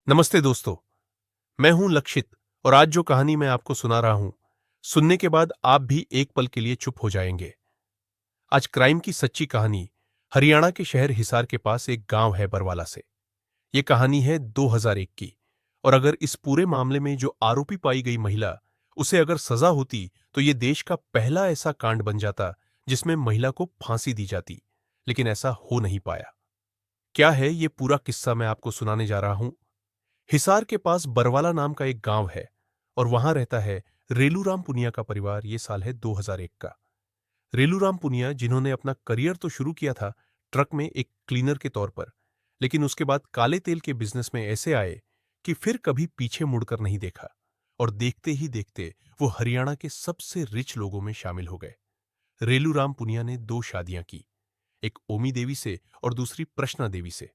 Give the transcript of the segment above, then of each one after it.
नमस्ते दोस्तों। मैं हूं लक्षित और आज जो कहानी मैं आपको सुना रहा हूं, सुनने के बाद आप भी एक पल के लिए चुप हो जाएंगे। आज क्राइम की सच्ची कहानी हरियाणा के शहर हिसार के पास एक गांव है बरवाला से। यह कहानी है 2001 की। और अगर इस पूरे मामले में जो आरोपी पाई गई महिला, उसे अगर सजा होती तो यह देश का पहला ऐसा कांड बन जाता जिसमें महिला को फांसी दी जाती। लेकिन ऐसा हो नहीं पाया। क्या है ये पूरा किस्सा मैं आपको सुनाने जा रहा हूं। हिसार के पास बरवाला नाम का एक गांव है और वहां रहता है रेलूराम पुनिया का परिवार। ये साल है 2001 का। रेलूराम पुनिया जिन्होंने अपना करियर तो शुरू किया था ट्रक में एक क्लीनर के तौर पर, लेकिन उसके बाद काले तेल के बिजनेस में ऐसे आए कि फिर कभी पीछे मुड़कर नहीं देखा। और देखते ही देखते वो हरियाणा के सबसे रिच लोगों में शामिल हो गए। रेलूराम पुनिया ने दो शादियां की, एक ओमी देवी से और दूसरी प्रश्ना देवी से।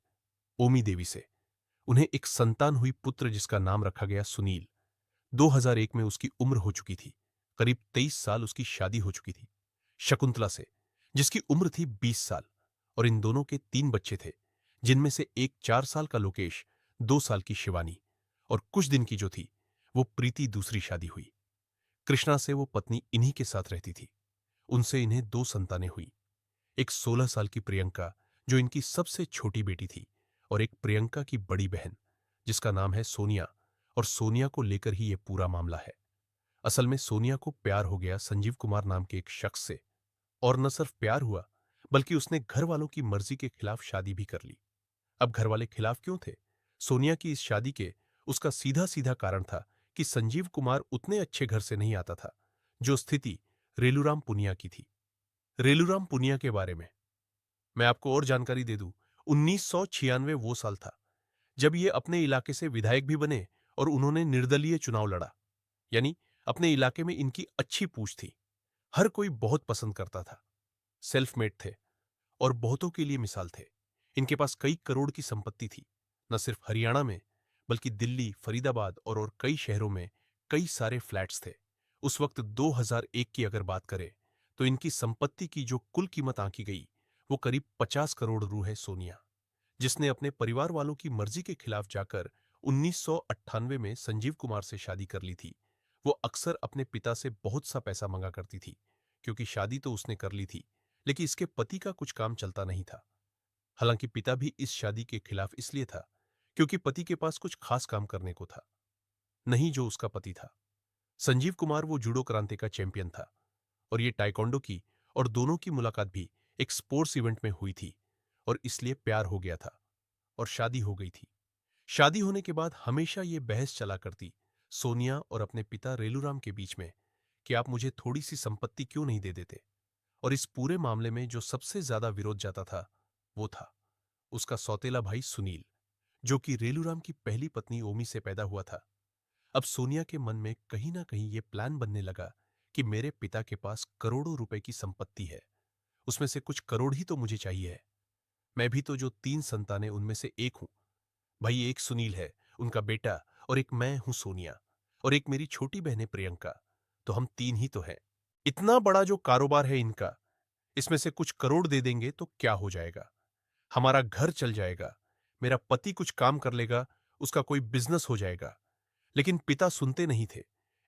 ओमी देवी से उन्हें एक संतान हुई पुत्र जिसका नाम रखा गया सुनील। 2001 में उसकी उम्र हो चुकी थी, करीब 23 साल उसकी शादी हो चुकी थी। शकुंतला से, जिसकी उम्र थी 20 साल। और इन दोनों के 3 बच्चे थे, जिनमें से एक 4 साल का लोकेश, 2 साल की शिवानी और कुछ दिन की जो थी वो प्रीति। दूसरी शादी हुई कृष्णा से, वो पत्नी इन्हीं के साथ रहती थी। उनसे इन्हें 2 संतानें हुई, एक 16 साल की प्रियंका जो इनकी सबसे छोटी बेटी थी, और एक प्रियंका की बड़ी बहन जिसका नाम है सोनिया। और सोनिया को लेकर ही यह पूरा मामला है। असल में सोनिया को प्यार हो गया संजीव कुमार नाम के एक शख्स से। और न सिर्फ प्यार हुआ, बल्कि उसने घर वालों की मर्जी के खिलाफ शादी भी कर ली। अब घर वाले खिलाफ क्यों थे सोनिया की इस शादी के? उसका सीधा सीधा कारण था कि संजीव कुमार उतने अच्छे घर से नहीं आता था जो स्थिति रेलूराम पुनिया की थी। रेलूराम पुनिया के बारे में मैं आपको और जानकारी दे दूं। 1996 वो साल था जब ये अपने इलाके से विधायक भी बने और उन्होंने निर्दलीय चुनाव लड़ा। यानी अपने इलाके में इनकी अच्छी पूछ थी, हर कोई बहुत पसंद करता था। सेल्फ मेड थे और बहुतों के लिए मिसाल थे। इनके पास कई करोड़ की संपत्ति थी, न सिर्फ हरियाणा में बल्कि दिल्ली, फरीदाबाद और कई शहरों में कई सारे फ्लैट्स थे। उस वक्त 2001 की अगर बात करें तो इनकी संपत्ति की जो कुल कीमत आंकी गई वो करीब 50 करोड़ रू है। सोनिया, जिसने अपने परिवार वालों की मर्जी के खिलाफ जाकर 1998 में संजीव कुमार से शादी कर ली थी, वो अक्सर अपने पिता से बहुत सा पैसा मांगा करती थी, क्योंकि शादी तो उसने कर ली थी, लेकिन इसके पति का कुछ काम चलता नहीं था। हालांकि पिता भी इस शादी के खिलाफ इसलिए था क्योंकि पति के पास कुछ खास काम करने को था, नहीं जो उसका पति था। संजीव कुमार वो जूडो क्रांति का चैंपियन था और ये टाइकोंडो की, और दोनों की मुलाकात भी एक स्पोर्ट्स इवेंट में हुई थी और इसलिए प्यार हो गया था और शादी हो गई थी। शादी होने के बाद हमेशा ये बहस चला करती सोनिया और अपने पिता रेलूराम के बीच में कि आप मुझे थोड़ी सी संपत्ति क्यों नहीं दे देते। और इस पूरे मामले में जो सबसे ज्यादा विरोध जाता था वो था उसका सौतेला भाई सुनील, जो कि रेलूराम की पहली पत्नी ओमी से पैदा हुआ था। अब सोनिया के मन में कहीं ना कहीं ये प्लान बनने लगा कि मेरे पिता के पास करोड़ों रुपए की संपत्ति है, उसमें से कुछ करोड़ ही तो मुझे चाहिए है। मैं भी तो जो 3 संतानें उनमें से एक हूं। भाई एक सुनील है, उनका बेटा, और एक मैं हूं सोनिया, और एक मेरी छोटी बहन है प्रियंका। तो हम 3 ही तो हैं। इतना बड़ा जो कारोबार है इनका, इसमें से कुछ करोड़ दे देंगे तो क्या हो जाएगा? हमारा घर चल जाएगा, मेरा पति कुछ काम कर लेगा, उसका कोई बिजनेस हो जाएगा। लेकिन पिता सुनते नहीं थे।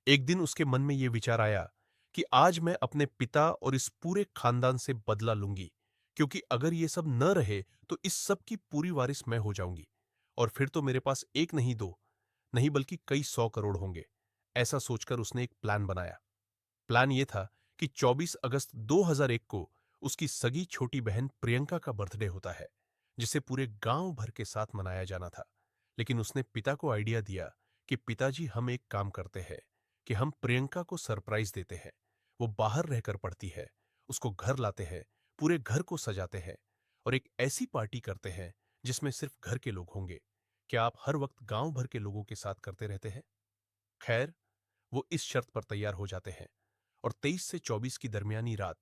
एक दिन उसके मन में यह विचार आया कि आज मैं अपने पिता और इस पूरे खानदान से बदला लूंगी, क्योंकि अगर ये सब न रहे तो इस सब की पूरी वारिस मैं हो जाऊंगी। और फिर तो मेरे पास एक नहीं, दो नहीं, बल्कि कई 100 करोड़ होंगे। ऐसा सोचकर उसने एक प्लान बनाया। प्लान यह था कि 24 अगस्त 2001 को उसकी सगी छोटी बहन प्रियंका का बर्थडे होता है, जिसे पूरे गांव भर के साथ मनाया जाना था। लेकिन उसने पिता को आइडिया दिया कि पिताजी, हम एक काम करते हैं कि हम प्रियंका को सरप्राइज देते हैं। वो बाहर रहकर पढ़ती है, उसको घर लाते हैं, पूरे घर को सजाते हैं और एक ऐसी पार्टी करते हैं जिसमें सिर्फ घर के लोग होंगे। क्या आप हर वक्त गांव भर के लोगों के साथ करते रहते हैं? खैर, वो इस शर्त पर तैयार हो जाते हैं और 23 से 24 की दरमियानी रात,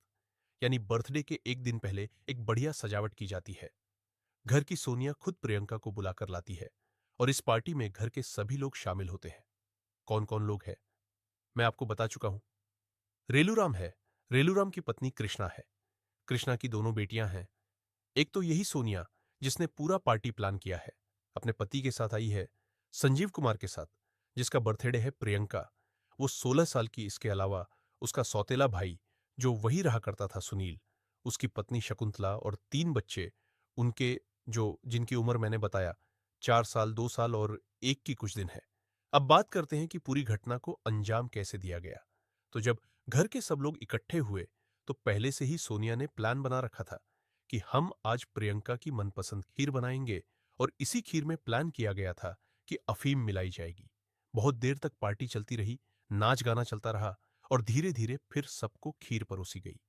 यानी बर्थडे के एक दिन पहले, एक बढ़िया सजावट की जाती है। घर की सोनिया खुद प्रियंका को बुलाकर लाती है और इस पार्टी में घर के सभी लोग शामिल होते हैं। कौन कौन लोग हैं मैं आपको बता चुका हूं। रेलूराम है, रेलूराम की पत्नी कृष्णा है, कृष्णा की दोनों बेटियां हैं। एक तो यही सोनिया जिसने पूरा पार्टी प्लान किया है, अपने पति के साथ आई है। संजीव कुमार के साथ, जिसका बर्थडे है प्रियंका, वो 16 साल की, इसके अलावा उसका सौतेला भाई जो वही रहा करता था सुनील, उसकी पत्नी शकुंतला और 3 बच्चे उनके, जो जिनकी उम्र मैंने बताया 4 साल, 2 साल और 1 की कुछ दिन है। अब बात करते हैं कि पूरी घटना को अंजाम कैसे दिया गया। तो जब घर के सब लोग इकट्ठे हुए तो पहले से ही सोनिया ने प्लान बना रखा था कि हम आज प्रियंका की मनपसंद खीर बनाएंगे, और इसी खीर में प्लान किया गया था कि अफीम मिलाई जाएगी। बहुत देर तक पार्टी चलती रही, नाच गाना चलता रहा और धीरे धीरे फिर सबको खीर परोसी गई।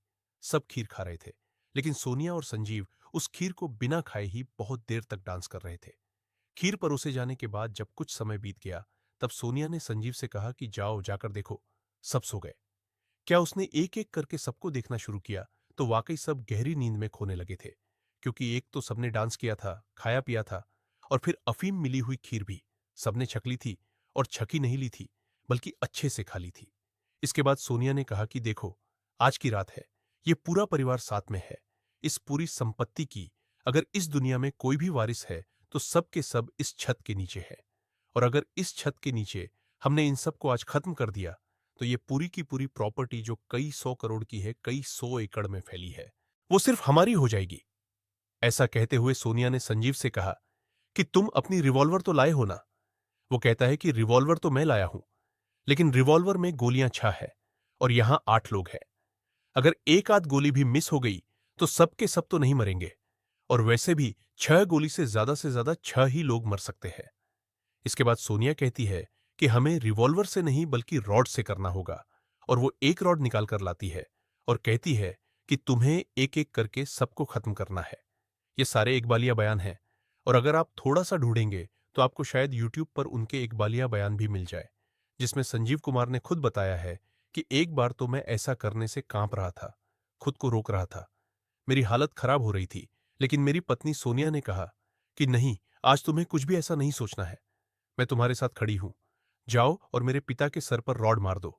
सब खीर खा रहे थे, लेकिन सोनिया और संजीव उस खीर को बिना खाए ही बहुत देर तक डांस कर रहे थे। खीर परोसे जाने के बाद जब कुछ समय बीत गया, तब सोनिया ने संजीव से कहा कि जाओ, जाकर देखो, सब सो गए। क्या उसने एक एक करके सबको देखना शुरू किया तो वाकई सब गहरी नींद में खोने लगे थे, क्योंकि एक तो सबने डांस किया था, खाया पिया था, और फिर अफीम मिली हुई खीर भी सबने छक ली थी, और छकी नहीं ली थी, बल्कि अच्छे से खा ली थी। इसके बाद सोनिया ने कहा कि देखो, आज की रात है, ये पूरा परिवार साथ में है, इस पूरी संपत्ति की अगर इस दुनिया में कोई भी वारिस है तो सब के सब इस छत के नीचे है, और अगर इस छत के नीचे हमने इन सबको आज खत्म कर दिया तो ये पूरी की पूरी प्रॉपर्टी जो कई 100 करोड़ की है, कई 100 एकड़ में फैली है, वो सिर्फ हमारी हो जाएगी। ऐसा कहते हुए सोनिया ने संजीव से कहा कि तुम अपनी रिवॉल्वर तो लाए हो ना। वो कहता है कि रिवॉल्वर तो मैं लाया हूं, लेकिन रिवॉल्वर में गोलियां 6 है और यहां 8 लोग हैं। अगर एक आध गोली भी मिस हो गई तो सब के सब तो नहीं मरेंगे, और वैसे भी 6 गोली से ज्यादा 6 ही लोग मर सकते हैं। इसके बाद सोनिया कहती है कि हमें रिवॉल्वर से नहीं बल्कि रॉड से करना होगा, और वो एक रॉड निकाल कर लाती है और कहती है कि तुम्हें एक एक करके सबको खत्म करना है। ये सारे इकबालिया बयान हैं, और अगर आप थोड़ा सा ढूंढेंगे तो आपको शायद यूट्यूब पर उनके इकबालिया बयान भी मिल जाए, जिसमें संजीव कुमार ने खुद बताया है कि एक बार तो मैं ऐसा करने से कांप रहा था, खुद को रोक रहा था, मेरी हालत खराब हो रही थी, लेकिन मेरी पत्नी सोनिया ने कहा कि नहीं, आज तुम्हें कुछ भी ऐसा नहीं सोचना है, मैं तुम्हारे साथ खड़ी हूं, जाओ और मेरे पिता के सर पर रॉड मार दो।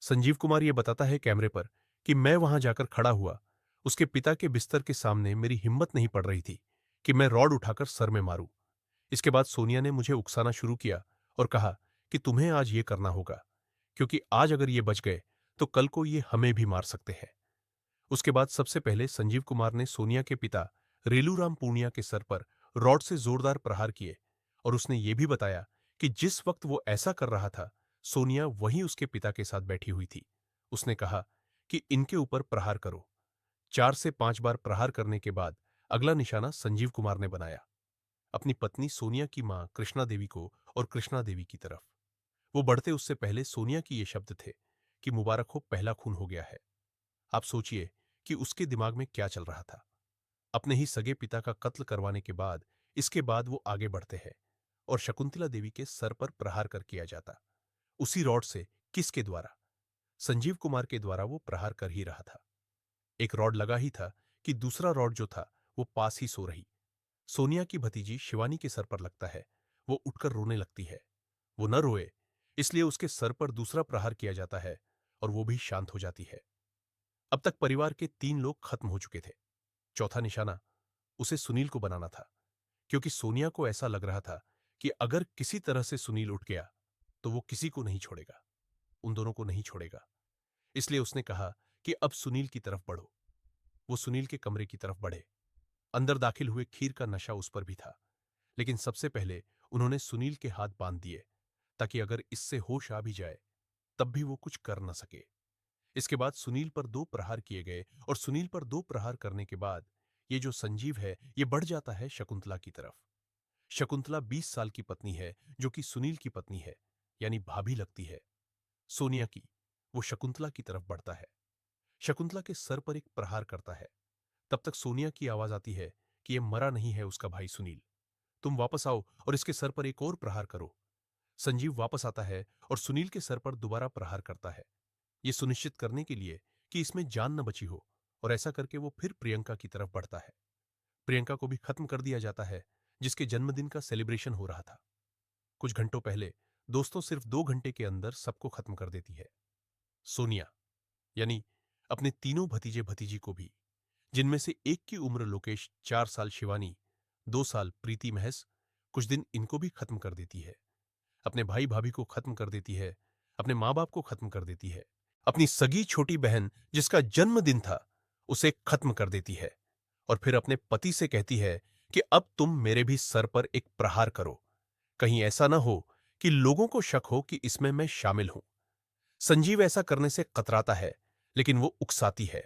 संजीव कुमार ये बताता है कैमरे पर कि मैं वहां जाकर खड़ा हुआ, उसके पिता के बिस्तर के सामने मेरी हिम्मत नहीं पड़ रही थी कि मैं रॉड उठाकर सर में मारूं। इसके बाद सोनिया ने मुझे उकसाना शुरू किया और कहा कि तुम्हें आज ये करना होगा, क्योंकि आज अगर ये बच गए तो कल को ये हमें भी मार सकते हैं। उसके बाद सबसे पहले संजीव कुमार ने सोनिया के पिता रेलूराम पूर्णिया के सर पर रॉड से जोरदार प्रहार किए, और उसने ये भी बताया कि जिस वक्त वो ऐसा कर रहा था, सोनिया वहीं उसके पिता के साथ बैठी हुई थी। उसने कहा कि इनके ऊपर प्रहार करो। 4 से 5 बार प्रहार करने के बाद अगला निशाना संजीव कुमार ने बनाया, अपनी पत्नी सोनिया की मां कृष्णा देवी को और कृष्णा देवी की तरफ। वो बढ़ते उससे पहले सोनिया की ये शब्द थे कि मुबारक हो, पहला खून हो गया है। आप सोचिए कि उसके दिमाग में क्या चल रहा था। अपने ही सगे पिता का कत्ल करवाने के बाद इसके बाद वो आगे बढ़ते हैं और शकुंतला देवी के सर पर प्रहार कर किया जाता, उसी रॉड से। किसके द्वारा? संजीव कुमार के द्वारा वो प्रहार कर ही रहा था। एक रॉड लगा ही था कि दूसरा रॉड जो था वो पास ही सो रही सोनिया की भतीजी शिवानी के सर पर लगता है। वो उठकर रोने लगती है। वो न रोए, इसलिए उसके सर पर दूसरा प्रहार किया जाता है और वो भी शांत हो जाती है। अब तक परिवार के 3 लोग खत्म हो चुके थे। चौथा निशाना उसे सुनील को बनाना था, क्योंकि सोनिया को ऐसा लग रहा था कि अगर किसी तरह से सुनील उठ गया तो वो किसी को नहीं छोड़ेगा, उन दोनों को नहीं छोड़ेगा। इसलिए उसने कहा कि अब सुनील की तरफ बढ़ो। वो सुनील के कमरे की तरफ बढ़े। अंदर दाखिल हुए खीर का नशा उस पर भी था, लेकिन सबसे पहले उन्होंने सुनील के हाथ बांध दिए, ताकि अगर इससे होश आ भी जाए तब भी वो कुछ कर न सके। इसके बाद सुनील पर 2 प्रहार किए गए, और सुनील पर 2 प्रहार करने के बाद ये जो संजीव है ये बढ़ जाता है शकुंतला की तरफ। शकुंतला 20 साल की पत्नी है, जो कि सुनील की पत्नी है, यानी भाभी लगती है सोनिया की। वो शकुंतला की तरफ बढ़ता है, शकुंतला के सर पर एक प्रहार करता है। तब तक सोनिया की आवाज आती है कि यह मरा नहीं है उसका भाई सुनील, तुम वापस आओ और इसके सर पर एक और प्रहार करो। संजीव वापस आता है और सुनील के सर पर दोबारा प्रहार करता है, यह सुनिश्चित करने के लिए कि इसमें जान न बची हो, और ऐसा करके वो फिर प्रियंका की तरफ बढ़ता है। प्रियंका को भी खत्म कर दिया जाता है, जिसके जन्मदिन का सेलिब्रेशन हो रहा था। कुछ घंटों पहले दोस्तों सिर्फ 2 घंटे के अंदर सबको खत्म कर देती है। सोनिया, यानी अपने तीनों भतीजे भतीजी को भी, जिनमें से एक की उम्र लोकेश, 4 साल शिवानी, 2 साल प्रीति महस, कुछ दिन इनको भी खत्म कर देती है। अपने भाई भाभी को खत्म कर देती है, अपने माँ बाप को खत्म कर देती है, अपनी सगी छोटी बहन जिसका जन्मदिन था उसे खत्म कर देती है, और फिर अपने पति से कहती है कि अब तुम मेरे भी सर पर एक प्रहार करो, कहीं ऐसा ना हो कि लोगों को शक हो कि इसमें मैं शामिल हूं। संजीव ऐसा करने से कतराता है, लेकिन वो उकसाती है।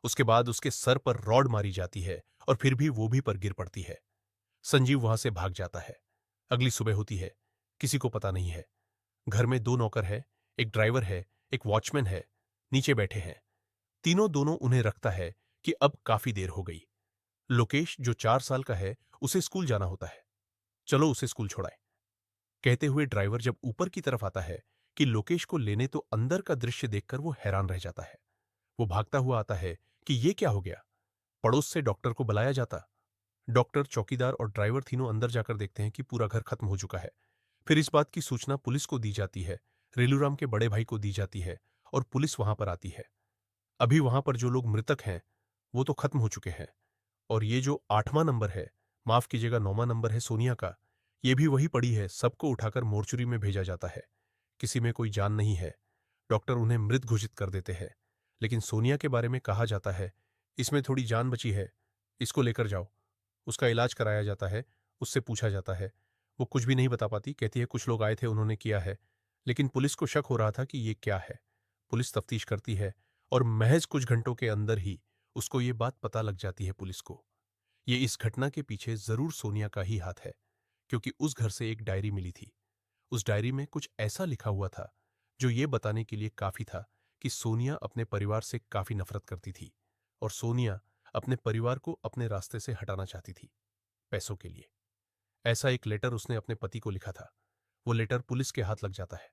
उसके बाद उसके सर पर रॉड मारी जाती है और फिर भी वो भी पर गिर पड़ती है। संजीव वहां से भाग जाता है। अगली सुबह होती है, किसी को पता नहीं है। घर में दो नौकर है, एक ड्राइवर है, एक वॉचमैन है, नीचे बैठे हैं। तीनों दोनों उन्हें रखता है कि अब काफी देर हो गई। लोकेश जो 4 साल का है उसे स्कूल जाना होता है, चलो उसे स्कूल छोड़ाए। कहते हुए ड्राइवर जब ऊपर की तरफ आता है कि लोकेश को लेने, तो अंदर का दृश्य देखकर वो हैरान रह जाता है। वो भागता हुआ आता है कि ये क्या हो गया। पड़ोस से डॉक्टर को बुलाया जाता। डॉक्टर, चौकीदार और ड्राइवर तीनों अंदर जाकर देखते हैं कि पूरा घर खत्म हो चुका है। फिर इस बात की सूचना पुलिस को दी जाती है, रेलूराम के बड़े भाई को दी जाती है, और पुलिस वहां पर आती है। अभी वहां पर जो लोग मृतक हैं वो तो खत्म हो चुके हैं, और ये जो 8वां नंबर है, माफ कीजिएगा 9वां नंबर है सोनिया का, ये भी वही पड़ी है। सबको उठाकर मोर्चुरी में भेजा जाता है। किसी में कोई जान नहीं है। डॉक्टर उन्हें मृत घोषित कर देते हैं, लेकिन सोनिया के बारे में कहा जाता है, इसमें थोड़ी जान बची है, इसको लेकर जाओ। उसका इलाज कराया जाता है। उससे पूछा जाता है, वो कुछ भी नहीं बता पाती। कहती है कुछ लोग आए थे, उन्होंने किया है। लेकिन पुलिस को शक हो रहा था कि ये क्या है। पुलिस तफ्तीश करती है और महज कुछ घंटों के अंदर ही उसको ये बात पता लग जाती है पुलिस को। ये इस घटना के पीछे जरूर सोनिया का ही हाथ है, क्योंकि उस घर से एक डायरी मिली थी। उस डायरी में कुछ ऐसा लिखा हुआ था जो ये बताने के लिए काफी था कि सोनिया अपने परिवार से काफी नफरत करती थी, और सोनिया अपने परिवार को अपने रास्ते से हटाना चाहती थी, पैसों के लिए। ऐसा एक लेटर उसने अपने पति को लिखा था। वो लेटर पुलिस के हाथ लग जाता है।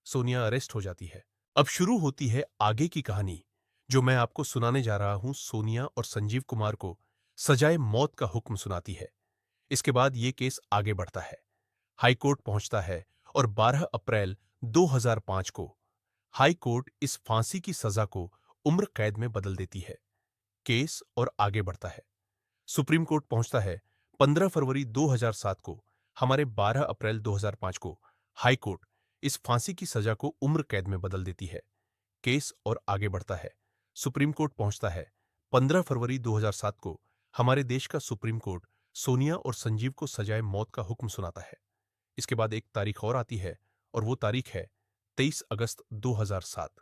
सोनिया अरेस्ट हो जाती है। अब शुरू होती है आगे की कहानी, जो मैं आपको सुनाने जा रहा हूं। सोनिया और संजीव कुमार को सजाए मौत का हुक्म सुनाती है। इसके बाद यह केस आगे बढ़ता है, हाई कोर्ट पहुंचता है, और 12 अप्रैल 2005 को हाई कोर्ट इस फांसी की सजा को उम्र कैद में बदल देती है। केस और आगे बढ़ता है, सुप्रीम कोर्ट पहुंचता है। 15 फरवरी 2007 को, हमारे 12 अप्रैल 2005 को हाई कोर्ट इस फांसी की सजा को उम्र कैद में बदल देती है। केस और आगे बढ़ता है, सुप्रीम कोर्ट पहुंचता है। 15 फरवरी 2007 को हमारे देश का सुप्रीम कोर्ट सोनिया और संजीव को सजाए मौत का हुक्म सुनाता है। इसके बाद एक तारीख और आती है, और वो तारीख है 23 अगस्त 2007।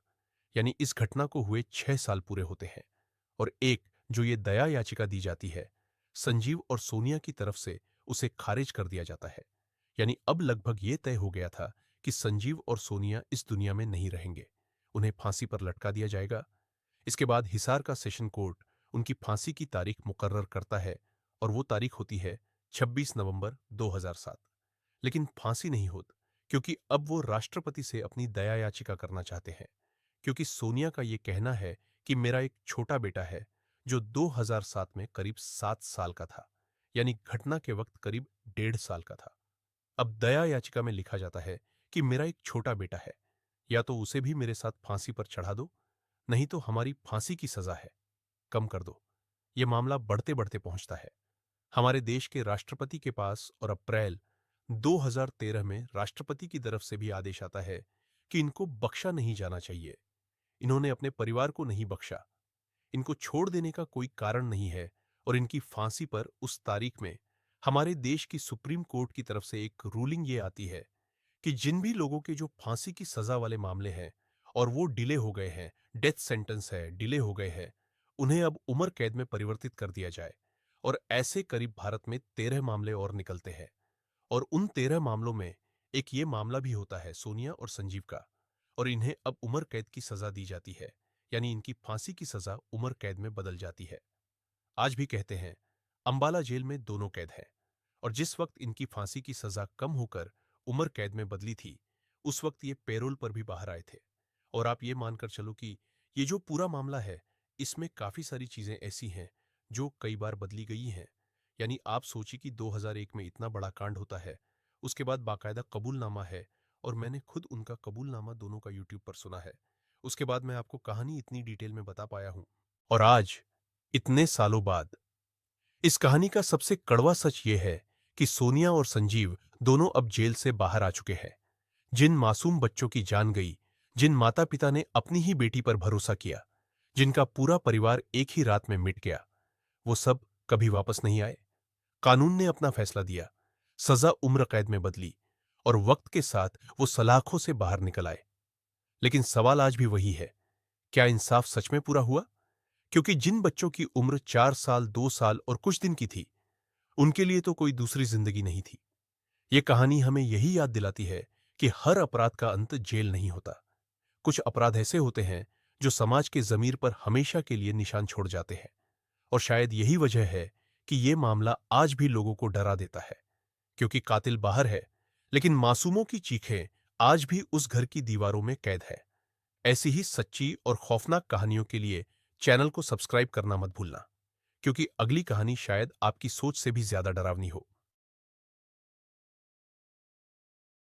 यानी इस घटना को हुए 6 साल पूरे होते हैं। और एक जो ये दया याचिका दी जाती है, संजीव और सोनिया की तरफ से उसे खारिज कर दिया जाता है। यानी अब लगभग ये तय हो गया था कि संजीव और सोनिया इस दुनिया में नहीं रहेंगे, उन्हें फांसी पर लटका दिया जाएगा। इसके बाद हिसार का सेशन कोर्ट उनकी फांसी की तारीख मुकर्रर करता है, और वो तारीख होती है 26 नवंबर 2007। लेकिन फांसी नहीं होती, क्योंकि अब वो राष्ट्रपति से अपनी दया याचिका करना चाहते हैं। क्योंकि सोनिया का ये कहना है कि मेरा एक छोटा बेटा है जो 2007 में करीब 7 साल का था, यानी घटना के वक्त करीब 1.5 साल का था। अब दया याचिका में लिखा जाता है कि मेरा एक छोटा बेटा है, या तो उसे भी मेरे साथ फांसी पर चढ़ा दो, नहीं तो हमारी फांसी की सजा है, कम कर दो। यह मामला बढ़ते बढ़ते पहुंचता है हमारे देश के राष्ट्रपति के पास, और अप्रैल 2013 में राष्ट्रपति की तरफ से भी आदेश आता है कि इनको बख्शा नहीं जाना चाहिए। इन्होंने अपने परिवार को नहीं बख्शा, इनको छोड़ देने का कोई कारण नहीं है, और इनकी फांसी पर उस तारीख में हमारे देश की सुप्रीम कोर्ट की तरफ से एक रूलिंग ये आती है कि जिन भी लोगों के जो फांसी की सजा वाले मामले हैं और वो डिले हो गए हैं, डेथ सेंटेंस है, डिले हो गए हैं, उन्हें अब उम्र कैद में परिवर्तित कर दिया जाए। और ऐसे करीब भारत में 13 मामले और निकलते हैं, और उन 13 मामलों में एक ये मामला भी होता है सोनिया और संजीव का, और इन्हें अब उम्र कैद की सजा दी जाती है, यानी इनकी फांसी की सजा उम्र कैद में बदल जाती है। आज भी कहते हैं अंबाला जेल में दोनों कैद हैं, और जिस वक्त इनकी फांसी की सजा कम होकर उम्र कैद में बदली थी, उस वक्त ये पैरोल पर भी बाहर आए थे। और आप ये मानकर चलो कि ये जो पूरा मामला है, इसमें काफी सारी चीजें ऐसी हैं जो कई बार बदली गई हैं। यानी आप सोचिए कि 2001 में इतना बड़ा कांड होता है, उसके बाद बाकायदा कबूलनामा है, और मैंने खुद उनका कबूलनामा दोनों का यूट्यूब पर सुना है। उसके बाद मैं आपको कहानी इतनी डिटेल में बता पाया हूं। और आज इतने सालों बाद इस कहानी का सबसे कड़वा सच ये है कि सोनिया और संजीव दोनों अब जेल से बाहर आ चुके हैं। जिन मासूम बच्चों की जान गई, जिन माता पिता ने अपनी ही बेटी पर भरोसा किया, जिनका पूरा परिवार एक ही रात में मिट गया, वो सब कभी वापस नहीं आए। कानून ने अपना फैसला दिया, सजा उम्र कैद में बदली और वक्त के साथ वो सलाखों से बाहर निकल आए। लेकिन सवाल आज भी वही है, क्या इंसाफ सच में पूरा हुआ? क्योंकि जिन बच्चों की उम्र 4 साल, 2 साल और कुछ दिन की थी, उनके लिए तो कोई दूसरी जिंदगी नहीं थी। ये कहानी हमें यही याद दिलाती है कि हर अपराध का अंत जेल नहीं होता। कुछ अपराध ऐसे होते हैं जो समाज के जमीर पर हमेशा के लिए निशान छोड़ जाते हैं। और शायद यही वजह है कि ये मामला आज भी लोगों को डरा देता है, क्योंकि कातिल बाहर है, लेकिन मासूमों की चीखें आज भी उस घर की दीवारों में कैद है। ऐसी ही सच्ची और खौफनाक कहानियों के लिए चैनल को सब्सक्राइब करना मत भूलना, क्योंकि अगली कहानी शायद आपकी सोच से भी ज्यादा डरावनी हो।